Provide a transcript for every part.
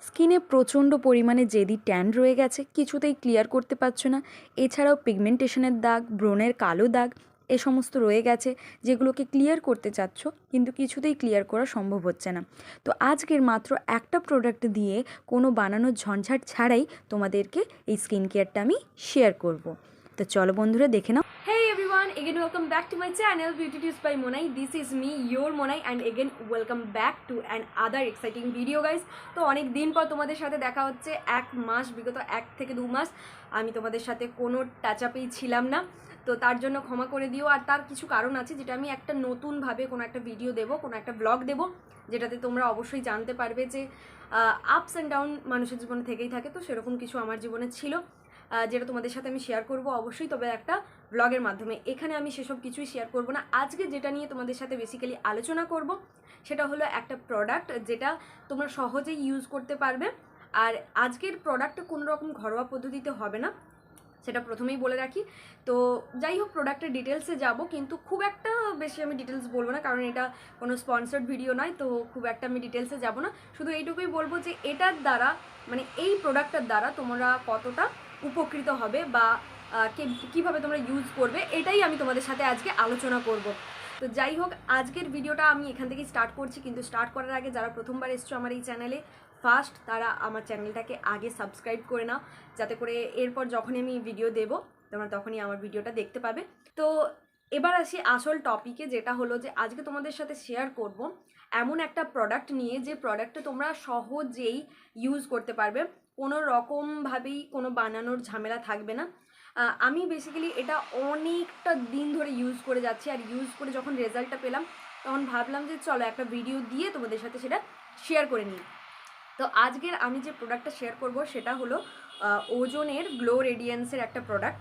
স্কিনে প্রচণ্ড পরিমাণে জেদি ট্যান রয়ে গেছে, কিছুতেই ক্লিয়ার করতে পারছো না। এছাড়াও পিগমেন্টেশনের দাগ, ব্রণের কালো দাগ এ সমস্ত রয়ে গেছে, যেগুলোকে ক্লিয়ার করতে চাচ্ছ কিন্তু কিছুতেই ক্লিয়ার করা সম্ভব হচ্ছে না। তো আজকের মাত্র একটা প্রোডাক্ট দিয়ে কোনো বানানোর ঝঞ্ঝাট ছাড়াই তোমাদেরকে এই স্কিন কেয়ারটা আমি শেয়ার করব। তো চলো বন্ধুরা দেখে নাও। Hey everyone, again welcome back to my channel Beauty Tips by Monai. This is me, your Monai, and again welcome back to another exciting video guys. তো অনেক দিন পর তোমাদের সাথে দেখা হচ্ছে, এক মাস, বিগত 1 থেকে 2 মাস আমি তোমাদের সাথে কোনো টাচ আপেই ছিলাম না। তো তার জন্য ক্ষমা করে দিও। আর তার কিছু কারণ আছে, যেটা আমি একটা নতুনভাবে কোনো একটা ভিডিও দেবো, কোনো একটা ব্লগ দেবো, যেটাতে তোমরা অবশ্যই জানতে পারবে যে আপস অ্যান্ড ডাউন মানুষের জীবনে থেকেই থাকে। তো সেরকম কিছু আমার জীবনে ছিল, যেটা তোমাদের সাথে আমি শেয়ার করব অবশ্যই, তবে একটা ব্লগের মাধ্যমে। এখানে আমি সেসব কিছুই শেয়ার করব না। আজকে যেটা নিয়ে তোমাদের সাথে বেসিক্যালি আলোচনা করব সেটা হলো একটা প্রোডাক্ট যেটা তোমরা সহজেই ইউজ করতে পারবে। আর আজকের প্রোডাক্টটা কোনো রকম ঘরোয়া পদ্ধতিতে হবে না, সেটা প্রথমেই বলে রাখি। তো যাই হোক, প্রোডাক্টের ডিটেলসে যাব, কিন্তু খুব একটা বেশি আমি ডিটেলস বলবো না, কারণ এটা কোনো স্পন্সর্ড ভিডিও নয়। তো খুব একটা আমি ডিটেলসে যাব না, শুধু এইটুকুই বলবো যে এটার দ্বারা, মানে এই প্রোডাক্টটার দ্বারা তোমরা কতটা উপকৃত হবে বা কীভাবে তোমরা ইউজ করবে, এটাই আমি তোমাদের সাথে আজকে আলোচনা করব। তো যাই হোক, আজকের ভিডিওটা আমি এখান থেকেই স্টার্ট করছি, কিন্তু স্টার্ট করার আগে যারা প্রথমবার এসছো আমার এই চ্যানেলে ফার্স্ট, তারা আমার চ্যানেলটাকে আগে সাবস্ক্রাইব করে নাও, যাতে করে এরপর যখনই আমি ভিডিও দেবো তোমরা তখনই আমার ভিডিওটা দেখতে পাবে। তো এবার আসি আসল টপিকে, যেটা হলো যে আজকে তোমাদের সাথে শেয়ার করব এমন একটা প্রোডাক্ট নিয়ে, যে প্রোডাক্টটা তোমরা সহজেই ইউজ করতে পারবে, কোনো রকমভাবেই কোনো বানানোর ঝামেলা থাকবে না। আমি বেসিক্যালি এটা অনেকটা দিন ধরে ইউজ করে যাচ্ছি, আর ইউজ করে যখন রেজাল্টটা পেলাম তখন ভাবলাম যে চলো একটা ভিডিও দিয়ে তোমাদের সাথে সেটা শেয়ার করে নিই। তো আজকের আমি যে প্রোডাক্টটা শেয়ার করব সেটা হলো ওজনের গ্লো রেডিয়েন্সের একটা প্রোডাক্ট।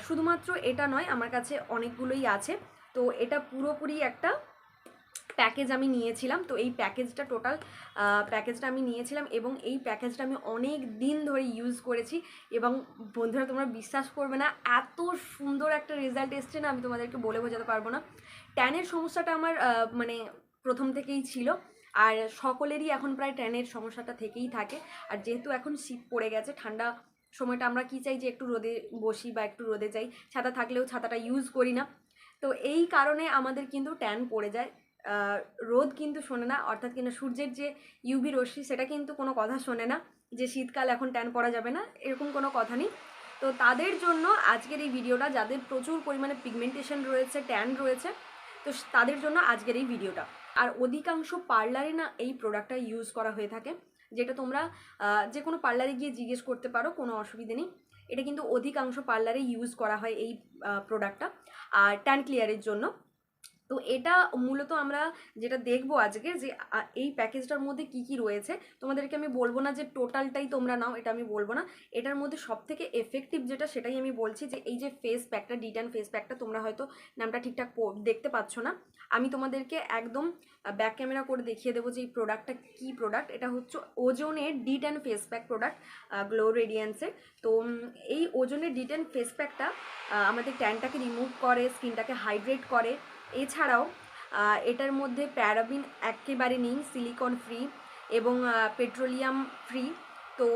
শুধুমাত্র এটা নয়, আমার কাছে অনেকগুলোই আছে। তো এটা পুরোপুরি একটা প্যাকেজ আমি নিয়েছিলাম। তো এই প্যাকেজটা প্যাকেজটা আমি নিয়েছিলাম, এবং এই প্যাকেজটা আমি অনেক দিন ধরে ইউজ করেছি। এবং বন্ধুরা, তোমরা বিশ্বাস করবে না, এত সুন্দর একটা রেজাল্ট এসছে না, আমি তোমাদেরকে বলে বোঝাতে পারবো না। ট্যানের সমস্যাটা আমার মানে প্রথম থেকেই ছিল, আর সকলেরই এখন প্রায় ট্যানের সমস্যাটা থেকেই থাকে। আর যেহেতু এখন শীত পড়ে গেছে, ঠান্ডা সময়টা আমরা কি চাই যে একটু রোদে বসি বা একটু রোদে যাই, ছাতা থাকলেও ছাতাটা ইউজ করি না। তো এই কারণে আমাদের কিন্তু ট্যান পড়ে যায়। রোদ কিন্তু শোনে না, অর্থাৎ কিনা সূর্যের যে ইউভি রশ্মি, সেটা কিন্তু কোনো কথা শোনে না যে শীতকাল এখন ট্যান পড়া যাবে না, এরকম কোনো কথা নেই। তো তাদের জন্য আজকের এই ভিডিওটা, যাদের প্রচুর পরিমাণে পিগমেন্টেশন রয়েছে, ট্যান রয়েছে, তো তাদের জন্য আজকের এই ভিডিওটা। আর অধিকাংশ পার্লারে না এই প্রোডাক্টটা ইউজ করা হয়ে থাকে, যেটা তোমরা যে কোনো পার্লারে গিয়ে জিজ্ঞেস করতে পারো, কোনো অসুবিধে নেই। এটা কিন্তু অধিকাংশ পার্লারে ইউজ করা হয় এই প্রোডাক্টটা, আর ট্যান ক্লিয়ারের জন্য। তো এটা মূলত আমরা যেটা দেখবো আজকে, যে এই প্যাকেজটার মধ্যে কি কি রয়েছে, তোমাদেরকে আমি বলবো না যে টোটালটাই তোমরা নাও, এটা আমি বলবো না। এটার মধ্যে সবথেকে এফেক্টিভ যেটা, সেটাই আমি বলছি, যে এই যে ফেস প্যাকটা, ডিট্যান ফেস প্যাকটা, তোমরা হয়তো নামটা ঠিকঠাক দেখতে পাচ্ছ না, আমি তোমাদেরকে একদম ব্যাক ক্যামেরা করে দেখিয়ে দেবো যে এই প্রোডাক্টটা কী প্রোডাক্ট। এটা হচ্ছে ওজনের detan face pack product, glow রেডিয়েন্সের। তো এই ওজনের ডিট্যান ফেস প্যাকটা আমাদের ট্যানটাকে রিমুভ করে, স্কিনটাকে হাইড্রেট করে। এছাড়াও এটার মধ্যে প্যারাবিন একেবারে নেই, সিলিকন ফ্রি এবং পেট্রোলিয়াম ফ্রি। তো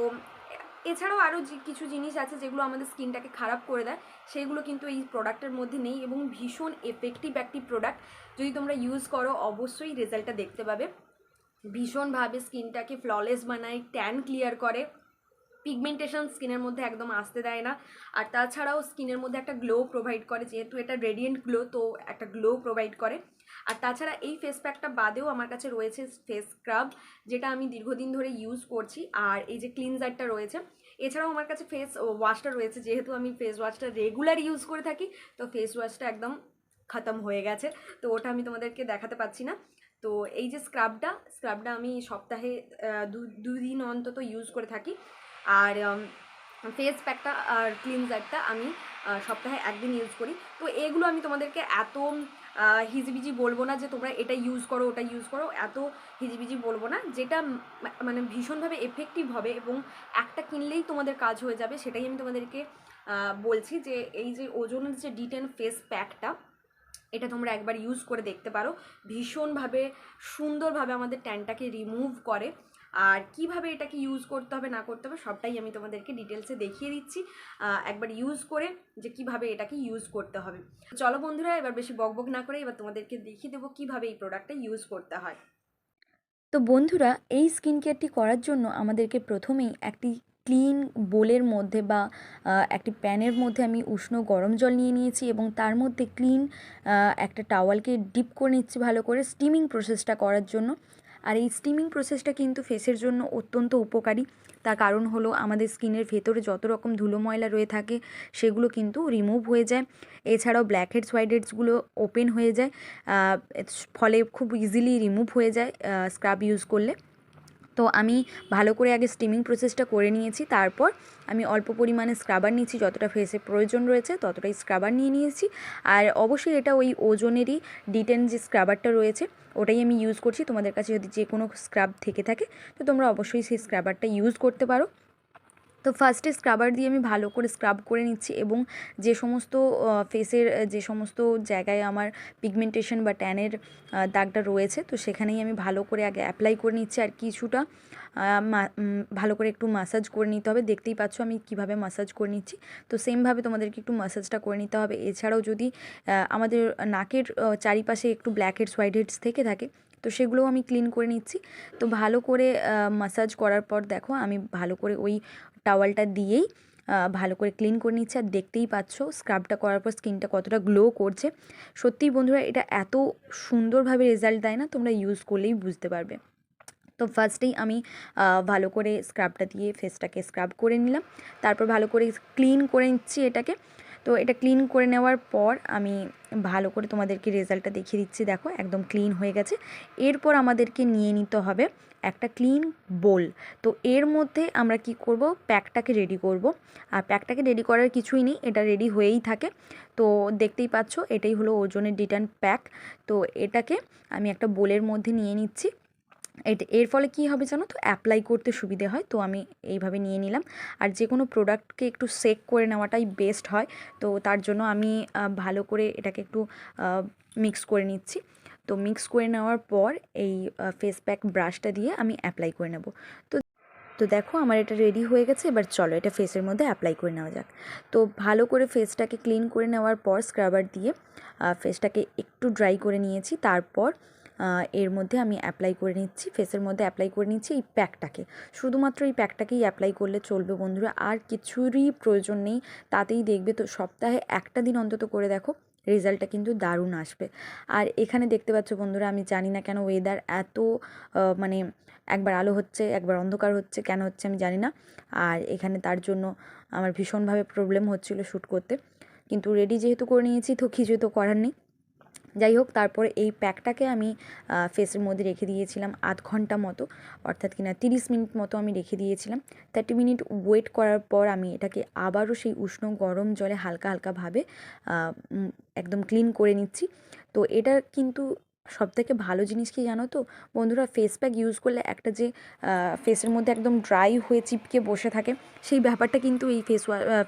এছাড়াও আরও কিছু জিনিস আছে যেগুলো আমাদের স্কিনটাকে খারাপ করে দেয়, সেগুলো কিন্তু এই প্রোডাক্টের মধ্যে নেই, এবং ভীষণ এফেক্টিভ একটি প্রোডাক্ট। যদি তোমরা ইউজ করো অবশ্যই রেজাল্টটা দেখতে পাবে। ভীষণভাবে স্কিনটাকে ফ্ললেস বানায়, ট্যান ক্লিয়ার করে, পিগমেন্টেশন স্কিনের মধ্যে একদম আসতে দেয় না। আর তাছাড়াও স্কিনের মধ্যে একটা গ্লো প্রোভাইড করে, যেহেতু এটা রেডিয়েন্ট গ্লো, তো একটা গ্লো প্রোভাইড করে। আর তাছাড়া এই ফেস প্যাকটা বাদেও আমার কাছে রয়েছে ফেস স্ক্রাব, যেটা আমি দীর্ঘদিন ধরে ইউজ করছি, আর এই যে ক্লিনজারটা রয়েছে। এছাড়াও আমার কাছে ফেস ওয়াশটা রয়েছে, যেহেতু আমি ফেস ওয়াশটা রেগুলার ইউজ করে থাকি, তো ফেস ওয়াশটা একদম খতম হয়ে গেছে, তো ওটা আমি তোমাদেরকে দেখাতে পাচ্ছি না। তো এই যে স্ক্রাবটা আমি সপ্তাহে দুদিন অন্তত ইউজ করে থাকি। আর ফেস প্যাকটা আর ক্লিনজারটা আমি সপ্তাহে একদিন ইউজ করি। তো এগুলো আমি তোমাদেরকে এত হিজিবিজি বলবো না যে তোমরা এটা ইউজ করো ওটা ইউজ করো, এত হিজিবিজি বলবো না। যেটা মানে ভীষণভাবে এফেক্টিভ হবে এবং একটা কিনলেই তোমাদের কাজ হয়ে যাবে, সেটাই আমি তোমাদেরকে বলছি। যে এই যে ওজনের যে ডিটেন ফেস প্যাকটা, এটা তোমরা একবার ইউজ করে দেখতে পারো। ভীষণভাবে সুন্দরভাবে আমাদের ট্যানটাকে রিমুভ করে। আর কিভাবে এটাকে ইউজ করতে হবে না করতে হবে সবটাই আমি তোমাদেরকে ডিটেলসে দেখিয়ে দিচ্ছি একবার ইউজ করে, যে কিভাবে এটাকে ইউজ করতে হবে। চলো বন্ধুরা, এবার বেশি বকবক না করে এবার তোমাদেরকে দেখিয়ে দেবো কিভাবে এই প্রোডাক্টটা ইউজ করতে হয়। তো বন্ধুরা, এই স্কিন কেয়ারটি করার জন্য আমাদেরকে প্রথমেই একটি ক্লিন বোলের মধ্যে বা একটি প্যানের মধ্যে আমি উষ্ণ গরম জল নিয়ে নিয়েছি এবং তার মধ্যে ক্লিন একটা টাওয়ালকে ডিপ করে নিচ্ছি ভালো করে স্টিমিং প্রসেসটা করার জন্য। আর এই স্টিমিং প্রসেসটা কিন্তু ফেসের জন্য অত্যন্ত উপকারী। তার কারণ হলো আমাদের স্কিনের ভেতরে যত রকম ধুলো ময়লা রয়ে থাকে সেগুলো কিন্তু রিমুভ হয়ে যায়। এছাড়াও ব্ল্যাক হেডস হোয়াইট হেডসগুলো ওপেন হয়ে যায়, ফলে খুব ইজিলি রিমুভ হয়ে যায় স্ক্রাব ইউজ করলে। তো আমি ভালো করে আগে স্টিমিং প্রসেসটা করে নিয়েছি, তারপর আমি অল্প পরিমাণে স্ক্রাবার নিয়েছি, যতটা ফেসে প্রয়োজন রয়েছে ততটাই স্ক্রাবার নিয়ে নিয়েছি। আর অবশ্যই এটা ওই ওজনেরই ডিটেন যে স্ক্রাবারটা রয়েছে ওটাই আমি ইউজ করছি। তোমাদের কাছে যদি যে কোনো স্ক্রাব থেকে থাকে তো তোমরা অবশ্যই সেই স্ক্রাবারটা ইউজ করতে পারো। তো ফার্স্টে স্ক্রাবার দিয়ে আমি ভালো করে স্ক্রাব করে নিচ্ছি এবং যে সমস্ত ফেসের যে সমস্ত জায়গায় আমার পিগমেন্টেশন বা ট্যানের দাগটা রয়েছে তো সেখানেই আমি ভালো করে আগে অ্যাপ্লাই করে নিচ্ছি। আর কিছুটা ভালো করে একটু মাসাজ করে নিতে হবে। দেখতেই পাচ্ছ আমি কিভাবে মাসাজ করে নিচ্ছি। তো সেমভাবে তোমাদেরকে একটু মাসাজটা করে নিতে হবে। এছাড়াও যদি আমাদের নাকের চারিপাশে একটু ব্ল্যাক হেডস হোয়াইট হেডস থেকে থাকে তো সেগুলোও আমি ক্লিন করে নিচ্ছি। তো ভালো করে মাসাজ করার পর দেখো আমি ভালো করে ওই টাওয়ালটা দিয়েই ভালো করে ক্লিন করে নিচ্ছে। আর দেখতেই পাচ্ছ স্ক্রাবটা করার পর স্কিনটা কতটা গ্লো করছে। সত্যিই বন্ধুরা, এটা এত সুন্দরভাবে রেজাল্ট দেয় না, তোমরা ইউজ করলেই বুঝতে পারবে। তো ফার্স্টেই আমি ভালো করে স্ক্রাবটা দিয়ে ফেসটাকে স্ক্রাব করে নিলাম, তারপর ভালো করে ক্লিন করে নিচ্ছি এটাকে। তো এটা ক্লিন করে নেওয়ার পর আমি ভালো করে তোমাদেরকে রেজাল্টটা দেখিয়ে দিচ্ছি। দেখো একদম ক্লিন হয়ে গেছে। এরপর আমাদেরকে নিয়ে নিতে হবে একটা ক্লিন বোল। তো এর মধ্যে আমরা কি করব, প্যাকটাকে রেডি করব। আর প্যাকটাকে রেডি করার কিছুই নেই, এটা রেডি হয়েই থাকে। তো দেখতেই পাচ্ছ এটাই হলো ওজনের ডিটান প্যাক। তো এটাকে আমি একটা বোলের মধ্যে নিয়ে নিচ্ছি। এর ফলে কী হবে জানো তো, অ্যাপ্লাই করতে সুবিধে হয়। তো আমি এইভাবে নিয়ে নিলাম। আর যে কোনো প্রোডাক্টকে একটু সেক করে নেওয়াটাই বেস্ট হয়। তো তার জন্য আমি ভালো করে এটাকে একটু মিক্স করে নিচ্ছি। তো মিক্স করে নেওয়ার পর এই ফেস প্যাক ব্রাশটা দিয়ে আমি অ্যাপ্লাই করে নেব। তো তো দেখো আমার এটা রেডি হয়ে গেছে। এবার চলো এটা ফেসের মধ্যে অ্যাপ্লাই করে নেওয়া যাক। তো ভালো করে ফেসটাকে ক্লিন করে নেওয়ার পর স্ক্রাবার দিয়ে ফেসটাকে একটু ড্রাই করে নিয়েছি। তারপর এর মধ্যে আমি অ্যাপ্লাই করে নিচ্ছি, ফেসের মধ্যে অ্যাপ্লাই করে নিচ্ছি এই প্যাকটাকে। শুধুমাত্র এই প্যাকটাকেই অ্যাপ্লাই করলে চলবে বন্ধুরা, আর কিছুরই প্রয়োজন নেই। তাতেই দেখবে, তো সপ্তাহে একটা দিন অন্তত করে দেখো, রেজাল্টটা কিন্তু দারুণ আসবে। আর এখানে দেখতে পাচ্ছ বন্ধুরা, আমি জানি না কেন ওয়েদার এত মানে একবার আলো হচ্ছে একবার অন্ধকার হচ্ছে, কেন হচ্ছে আমি জানি না। আর এখানে তার জন্য আমার ভীষণভাবে প্রবলেম হচ্ছিলো শ্যুট করতে, কিন্তু রেডি যেহেতু করে নিয়েছি তো কিছু তো করার নেই। যাই হোক, তারপরে এই প্যাকটাকে আমি ফেসের মধ্যে রেখে দিয়েছিলাম আধ ঘন্টা মতো, অর্থাৎ কিনা 30 মিনিট মতো আমি রেখে দিয়েছিলাম। 30 মিনিট ওয়েট করার পর আমি এটাকে আবারও সেই উষ্ণ গরম জলে হালকা হালকাভাবে একদম ক্লিন করে নিচ্ছি। তো এটা কিন্তু সবথেকে ভালো জিনিস কি জানো তো বন্ধুরা, ফেস প্যাক ইউজ করলে একটা যে ফেসের মধ্যে একদম ড্রাই হয়ে চিপকে বসে থাকে সেই ব্যাপারটা কিন্তু এই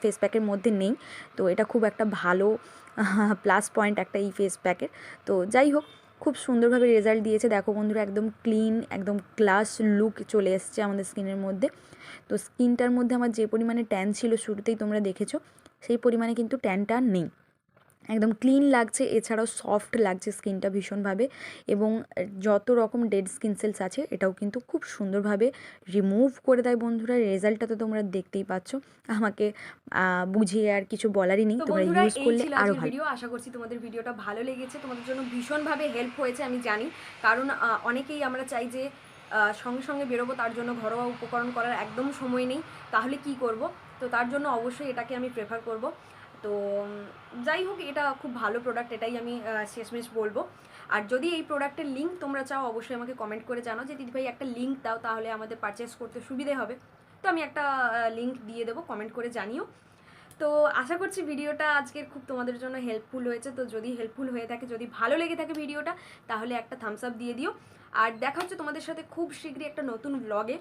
ফেস প্যাকের মধ্যে নেই। তো এটা খুব একটা ভালো প্লাস পয়েন্ট একটা এই ফেস প্যাকের। তো যাই হোক, খুব সুন্দরভাবে রেজাল্ট দিয়েছে। দেখো বন্ধুরা, একদম ক্লিন একদম গ্লাস লুক চলে এসছে আমাদের স্কিনের মধ্যে। তো স্কিনটার মধ্যে আমার যে পরিমাণে ট্যান ছিল শুরুতেই তোমরা দেখেছো, সেই পরিমাণে কিন্তু ট্যানটা নেই। একদম ক্লিন লাগছে, এছাড়াও সফট লাগছে স্কিনটা ভীষণভাবে। এবং যত রকম ডেড স্কিন সেলস আছে এটাও কিন্তু খুব সুন্দরভাবে রিমুভ করে দেয় বন্ধুরা। রেজাল্টটা তো তোমরা দেখতেই পাচ্ছ, আমাকে বুঝিয়ে আর কিছু বলারই নেই, তো তোমরা বন্ধুরা, ইউজ এই করলে ছিল আরও আজকের ভালো। ভিডিও। আশা করছি তোমাদের ভিডিওটা ভালো লেগেছে, তোমাদের জন্য ভীষণভাবে হেল্প হয়েছে আমি জানি। কারণ অনেকেই আমরা চাই যে সঙ্গে সঙ্গে বেরোবো, তার জন্য ঘরোয়া উপকরণ করার একদম সময় নেই, তাহলে কি করব। তো তার জন্য অবশ্যই এটাকে আমি প্রেফার করব। তো যাই হোক, এটা খুব ভালো প্রোডাক্ট, এটাই আমি শেষমেশ বলবো। আর যদি এই প্রোডাক্টের লিঙ্ক তোমরা চাও অবশ্যই আমাকে কমেন্ট করে জানাও যে দিদিভাই একটা লিঙ্ক দাও, তাহলে আমাদের পারচেস করতে সুবিধে হবে। তো আমি একটা লিঙ্ক দিয়ে দেবো, কমেন্ট করে জানিও। তো আশা করছি ভিডিওটা আজকের খুব তোমাদের জন্য হেল্পফুল হয়েছে। তো যদি হেল্পফুল হয়ে থাকে, যদি ভালো লেগে থাকে ভিডিওটা, তাহলে একটা থামস আপ দিয়ে দিও। আর দেখা হচ্ছে তোমাদের সাথে খুব শীঘ্রই একটা নতুন ব্লগে।